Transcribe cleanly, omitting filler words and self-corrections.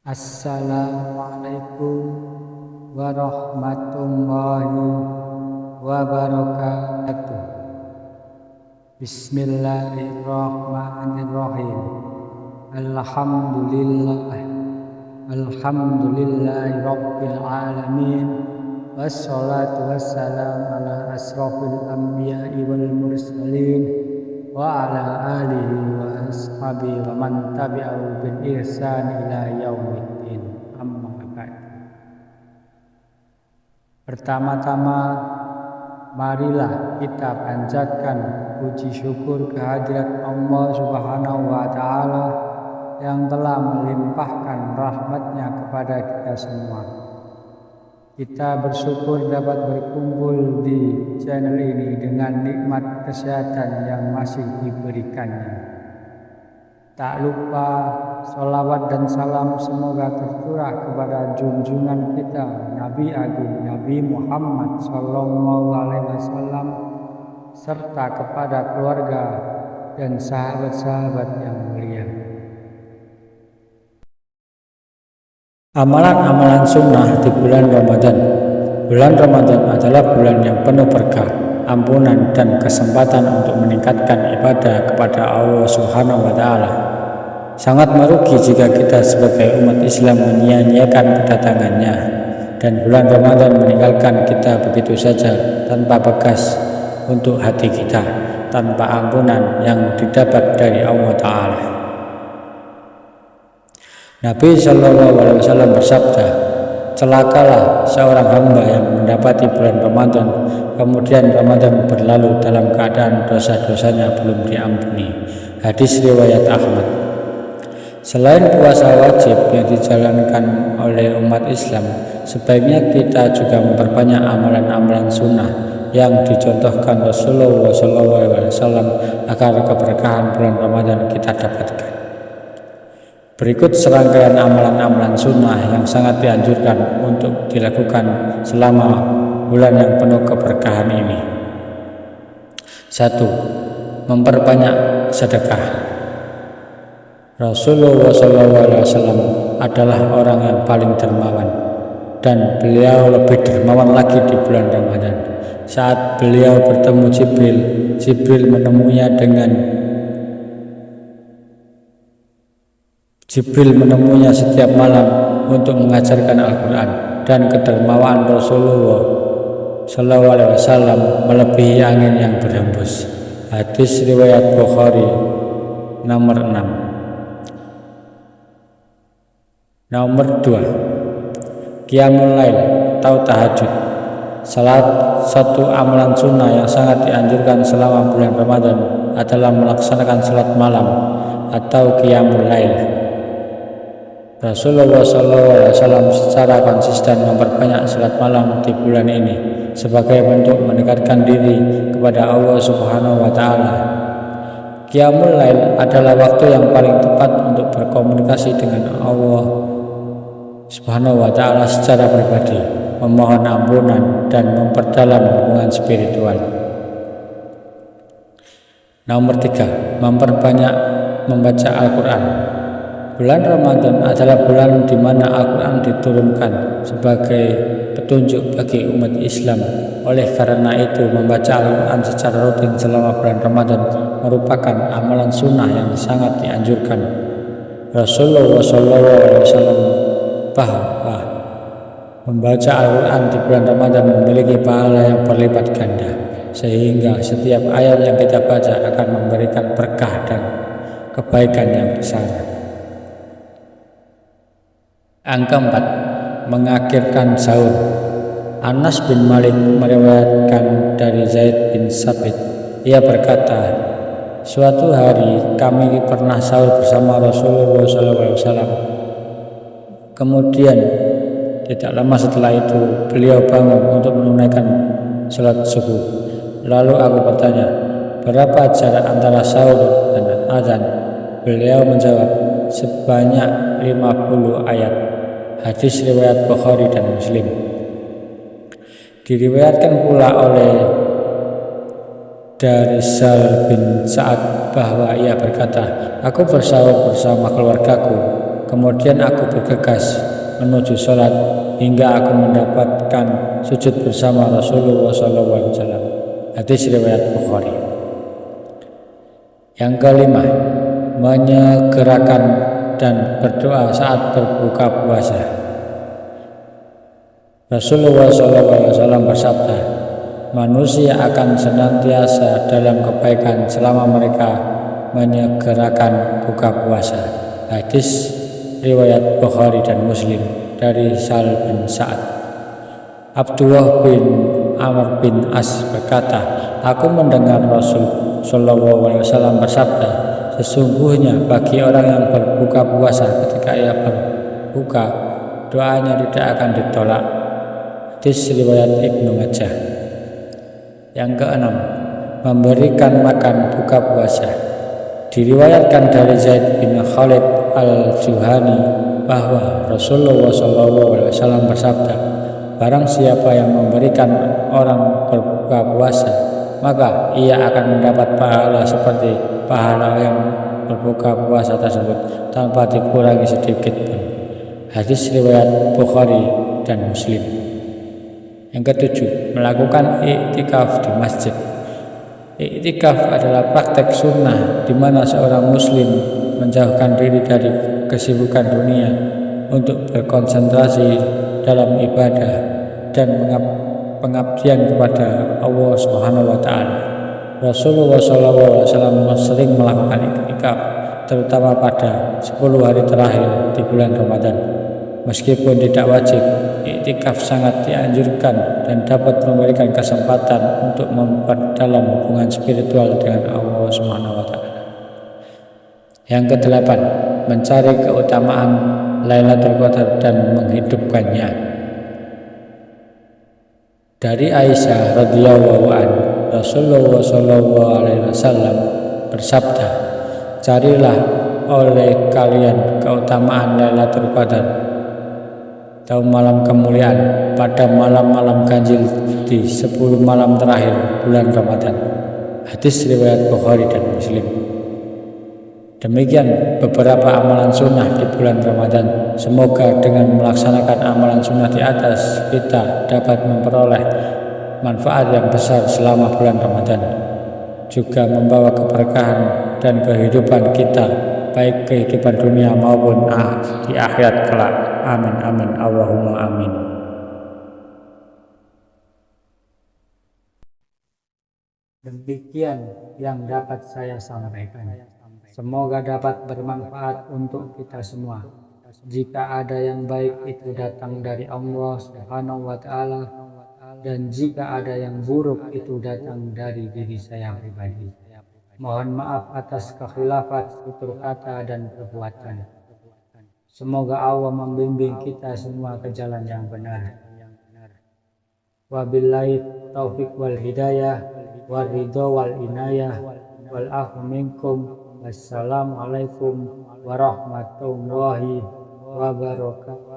Assalamualaikum warahmatullahi wabarakatuh. Bismillahirrahmanirrahim. Alhamdulillahi rabbil alamin. Wassalatu wassalamu ala asrafil anbiya'i wal mursalin wa ala alihi wa ashabihi wa man tabi'ahu bil ihsan ila yaumiddin. Amma ba'd. Pertama-tama marilah kita panjatkan puji syukur kehadirat Allah Subhanahu wa taala yang telah melimpahkan rahmatnya kepada kita semua. Kita bersyukur dapat berkumpul di channel ini dengan nikmat kesehatan yang masih diberikannya. Tak lupa sholawat dan salam semoga tercurah kepada junjungan kita Nabi Agung Nabi Muhammad SAW serta kepada keluarga dan sahabat-sahabat yang mulia. Amalan-amalan sunnah di bulan Ramadan. Bulan Ramadan adalah bulan yang penuh berkah, ampunan, dan kesempatan untuk meningkatkan ibadah kepada Allah Subhanahu wa taala. Sangat merugi jika kita sebagai umat Islam menyia-nyiakan kedatangannya dan bulan Ramadan meninggalkan kita begitu saja tanpa bekas untuk hati kita, tanpa ampunan yang didapat dari Allah Ta'ala. Nabi SAW bersabda, celakalah seorang hamba yang mendapati bulan Ramadan, kemudian Ramadan berlalu dalam keadaan dosa-dosanya belum diampuni. Hadis riwayat Ahmad. Selain puasa wajib yang dijalankan oleh umat Islam, sebaiknya kita juga memperbanyak amalan-amalan sunnah yang dicontohkan Rasulullah SAW agar keberkahan bulan Ramadan kita dapatkan. Berikut serangkaian amalan-amalan sunnah yang sangat dianjurkan untuk dilakukan selama bulan yang penuh keberkahan ini. 1. Memperbanyak sedekah. Rasulullah SAW adalah orang yang paling dermawan, dan beliau lebih dermawan lagi di bulan Ramadan. Saat beliau bertemu Jibril menemuinya setiap malam untuk mengajarkan Al-Quran, dan kedermawan Rasulullah SAW melebihi angin yang berhembus. Hadis riwayat Bukhari nomor 6. Nomor 2. Qiyamul Lail atau tahajud. Salah satu amalan sunnah yang sangat dianjurkan selama bulan Ramadan adalah melaksanakan salat malam atau Qiyamul Lail. Rasulullah SAW secara konsisten memperbanyak salat malam di bulan ini sebagai bentuk mendekatkan diri kepada Allah Subhanahu wa taala. Qiyamul Lail adalah waktu yang paling tepat untuk berkomunikasi dengan Allah Subhanahu wa taala secara pribadi, memohon ampunan dan memperdalam hubungan spiritual. Nomor 3. Memperbanyak membaca Al-Quran. Bulan Ramadan adalah bulan di mana Al-Quran diturunkan sebagai petunjuk bagi umat Islam. Oleh karena itu, membaca Al-Quran secara rutin selama bulan Ramadan merupakan amalan sunnah yang sangat dianjurkan. Rasulullah SAW bahwa membaca Al-Quran di bulan Ramadan memiliki pahala yang berlipat ganda, sehingga setiap ayat yang kita baca akan memberikan berkah dan kebaikan yang besar. Angka 4. Mengakhirkan sahur. Anas bin Malik meriwayatkan dari Zaid bin Sabit. Ia berkata, suatu hari kami pernah sahur bersama Rasulullah SAW. Kemudian tidak lama setelah itu beliau bangun untuk menunaikan salat subuh. Lalu aku bertanya, berapa jarak antara sahur dan azan? Beliau menjawab, sebanyak 50 ayat. Hadis riwayat Bukhari dan Muslim. Diriwayatkan pula oleh dari Sal bin Sa'ad bahwa ia berkata, aku bersahur bersama keluargaku. Kemudian aku bergegas menuju sholat hingga aku mendapatkan sujud bersama Rasulullah SAW. Hadis riwayat Bukhari. Yang kelima, menyegerakan dan berdoa saat berbuka puasa. Rasulullah SAW bersabda, manusia akan senantiasa dalam kebaikan selama mereka menyegerakan buka puasa. Hadis riwayat Bukhari dan Muslim dari Sahal bin Sa'ad. Abdullah bin Amr bin As berkata, aku mendengar Rasul Sallallahu Alaihi Wasallam bersabda, sesungguhnya bagi orang yang berbuka puasa ketika ia berbuka, doanya tidak akan ditolak. Hadis riwayat Ibnu Majah. Yang keenam, memberikan makan buka puasa. Diriwayatkan dari Zaid bin Khalid al-Juhani bahwa Rasulullah SAW bersabda, barang siapa yang memberikan orang berbuka puasa, maka ia akan mendapat pahala seperti pahala yang berbuka puasa tersebut tanpa dikurangi sedikit pun. Hadis riwayat Bukhari dan Muslim. Yang ketujuh, melakukan i'tikaf di masjid. I'tikaf adalah praktek sunnah di mana seorang muslim menjauhkan diri dari kesibukan dunia untuk berkonsentrasi dalam ibadah dan pengabdian kepada Allah Subhanahu wa taala. Rasulullah SAW sering melakukan i'tikaf terutama pada 10 hari terakhir di bulan Ramadan. Meskipun tidak wajib, i'tikaf sangat dianjurkan dan dapat memberikan kesempatan untuk memperdalam hubungan spiritual dengan Allah Subhanahu wa taala. Yang kedelapan, mencari keutamaan Lailatul Qadar dan menghidupkannya. Dari Aisyah radhiyallahu anha, Rasulullah sallallahu alaihi wasallam bersabda, carilah oleh kalian keutamaan Lailatul Qadar, atau malam kemuliaan, pada malam-malam ganjil di 10 malam terakhir bulan Ramadan. Hadis riwayat Bukhari dan Muslim. Demikian beberapa amalan sunnah di bulan Ramadan. Semoga dengan melaksanakan amalan sunnah di atas, kita dapat memperoleh manfaat yang besar selama bulan Ramadan, juga membawa keberkahan dan kehidupan kita, baik kehidupan dunia maupun di akhirat kelak. Amin amin Allahumma amin. Demikian yang dapat saya sampaikan. Semoga dapat bermanfaat untuk kita semua. Jika ada yang baik itu datang dari Allah Subhanahu wa taala, dan jika ada yang buruk itu datang dari diri saya pribadi. Mohon maaf atas kekhilafan tutur kata dan perbuatan. Semoga Allah membimbing kita semua ke jalan yang benar. Wabillahi taufiq wal hidayah wal ridha wal inayah wal afu minkum. Wassalamualaikum warahmatullahi wabarakatuh.